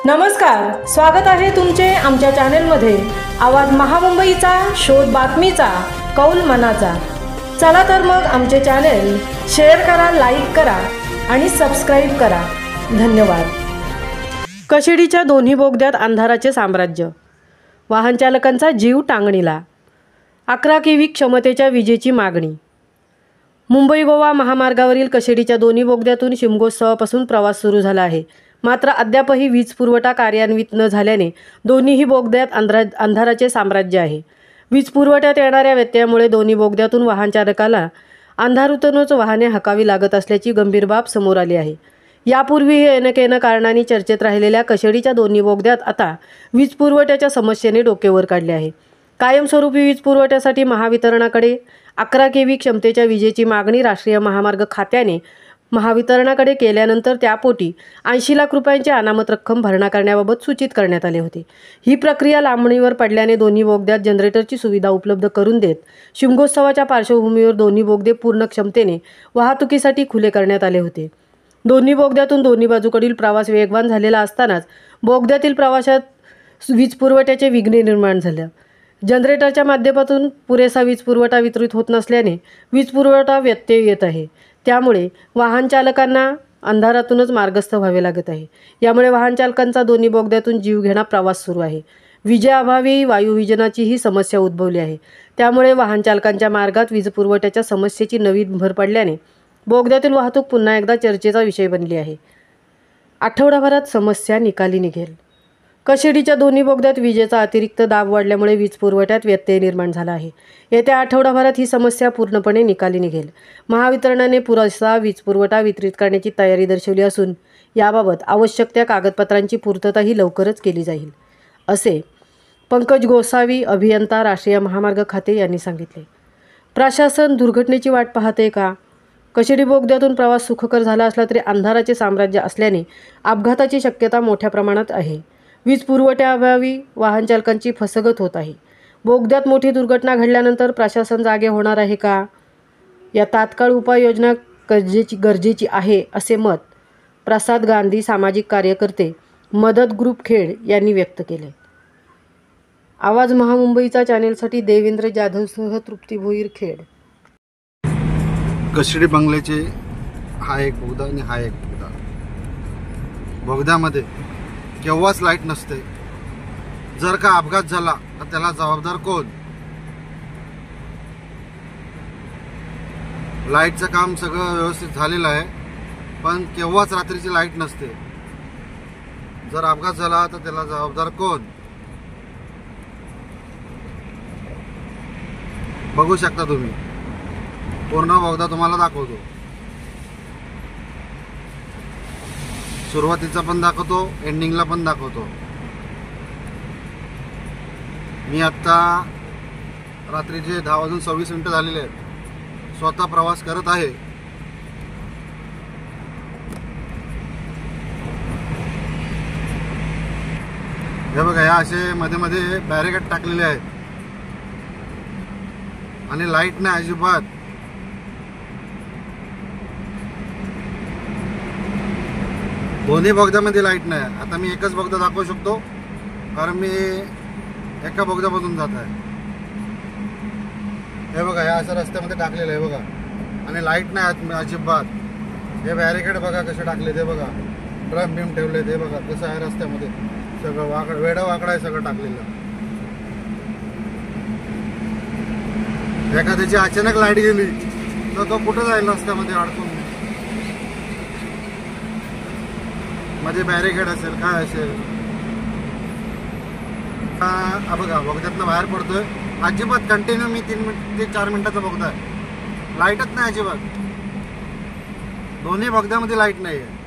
नमस्कार, स्वागत आहे तुमचे आमच्या चॅनलमध्ये। आवाज महामुंबईचा, शोध बातमीचा, कौल मनाचा। चला तर मग आमचे चॅनल शेअर करा, लाईक करा आणि सबस्क्राइब करा। धन्यवाद। कशिडीच्या दोन्ही बोगद्यात अंधाराचे साम्राज्य, वाहन चालकांचा जीव टांगणीला। 11 केव्ही क्षमतेच्या विजेची मागणी। मुंबई गोवा महामार्गावरील कशिडीच्या दोन्ही बोगद्यातून शिमगोत्सवापासून प्रवास सुरू झाला आहे। मात्र अद्यापही वीज पुरवठा कार्यान्वित न झाल्याने दोन्हीही बोगद्यात अंधाराचे साम्राज्य आहे। वीज पुरवठ्यात येणाऱ्या व्यत्ययामुळे दोन्ही बोगद्यातून वाहन चालकाला अंधारातूनच वाहने हाकावी लागत असल्याची गंभीर बाब समोर आली आहे। यापूर्वीही अनेक कारणांनी चर्चेत राहिलेल्या कशिडीच्या दोन्ही बोगद्यात आता वीज पुरवठ्याच्या समस्येने डोके वर काढले आहे। कायमस्वरूपी वीज पुरवठ्यासाठी महावितरणाकडे 11 केव्ही क्षमतेच्या विजेची मागणी राष्ट्रीय महामार्ग खात्याने महावितरणाकडे केल्यानंतर त्यापोटी 80 लाख रुपयांची अनामत रक्कम भरणा करण्याबाबत सूचित करण्यात आले होते। ही प्रक्रिया लांबणीवर पडल्याने दोन्ही बोगद्यात जनरेटरची सुविधा उपलब्ध करून देत शिमगोत्सवाच्या पार्श्वभूमीवर दोन्ही बोगदे पूर्ण क्षमतेने वाहतुकीसाठी खुले करण्यात आले होते। दोन्ही बोगद्यातून दोन्ही बाजूकडील प्रवास वेगवान झालेला असतानाच बोगद्यातील प्रवासात वीज पुरवठ्याचे विघ्न निर्माण झाले। जनरेटरच्या माध्यमातून पुरेसा वीज पुरवठा वितरित होत नसल्याने वीज पुरवठा व्यत्यय येत आहे। त्यामुळे वाहन चालकांना अंधारातूनच मार्गस्थ व्हावे लागत आहे। यामुळे वाहन चालकांचा दोन्ही बोगद्यातून जीवघेणा प्रवास सुरू आहे। विजेअभावी वायुविजनाचीही समस्या उद्भवली आहे। त्यामुळे वाहन चालकांच्या मार्गात वीज पुरवठ्याच्या समस्येची नवी भर पडल्याने बोगद्यातील वाहतूक पुन्हा एकदा चर्चेचा विषय बनली आहे। आठवडाभरात समस्या निकाली निघेल। कशिडीच्या दोन्ही बोगद्यात विजेचा अतिरिक्त दाब वाढल्यामुळे वीज पुरवठ्यात व्यत्यय निर्माण झाला आहे। येत्या आठवडाभरात ही समस्या पूर्णपणे निकाली निघेल। महावितरणाने पुरेसा वीज पुरवठा वितरित करण्याची तयारी दर्शवली असून याबाबत आवश्यक त्या कागदपत्रांची पूर्तताही लवकरच केली जाईल, असे पंकज गोसावी, अभियंता, राष्ट्रीय महामार्ग खाते यांनी सांगितले। प्रशासन दुर्घटनेची वाट पाहते का? कशिडी बोगद्यातून प्रवास सुखकर झाला असला तरी अंधाराचे साम्राज्य असल्याने अपघाताची शक्यता मोठ्या प्रमाणात आहे। वीज पुरवठ्याअभावी वाहन चालकांची फसगत होत आहे। बोगद्यात मोठी दुर्घटना घडल्यानंतर प्रशासन जागे होणार आहे का? या तात्काळ उपाययोजना गरजेची आहे, असे मत प्रसाद गांधी, सामाजिक कार्यकर्ते, मदत ग्रुप खेड यांनी व्यक्त केले। आवाज महामुंबईचा चॅनेलसाठी देवेंद्र जाधवसह तृप्ती भोईर, खेड। कशिडी बंगल्याचे हा एक बोगदा आणि हा एक बोगदा। बोगद्यामध्ये केव्हाच लाईट नसते। जर का अपघात झाला तर त्याला जबाबदार कोण? लाईटचं काम सगळं व्यवस्थित झालेलं आहे, पण केव्हाच रात्रीची लाईट नसते। जर अपघात झाला तर त्याला जबाबदार कोण? बघू शकता तुम्ही, पूर्ण बोगदा तुम्हाला दाखवतो। सुरुवातीचा पण दाखवतो, एंडिंगला पण दाखवतो। मी आत्ता रात्रीचे 10:26 झालेले आहेत, स्वतः प्रवास करत आहे। हे बघा, या असे मध्ये मध्ये बॅरिकेड टाकलेले आहेत आणि लाईट नाही अजिबात। दोन्ही बोगद्यामध्ये लाईट नाही। आता मी एकच बोगदा दाखवू शकतो कारण मी एका बोगद्यामधून जात आहे। हे बघा, या असं रस्त्यामध्ये टाकलेलं आहे बघा, आणि लाईट नाही अजिबात। हे बॅरिकेड बघा कसे टाकले, ते बघा ड्रम बिम ठेवले, ते बघा कसं आहे रस्त्यामध्ये सगळं वाकड वेडा वाकडा आहे सगळं टाकलेलं। एखाद्याची अचानक लाईट गेली तर तो कुठं जाईल? रस्त्यामध्ये अडकून। मध्ये बॅरिकेड असेल काय असेल। बघा, बोगद्यातनं बाहेर पडतोय, अजिबात कंटिन्यू मी 3 ते 4 मिनिटाचा बोगदा आहे, लाईटच नाही अजिबात। दोन्ही बोगद्यामध्ये लाईट नाही आहे।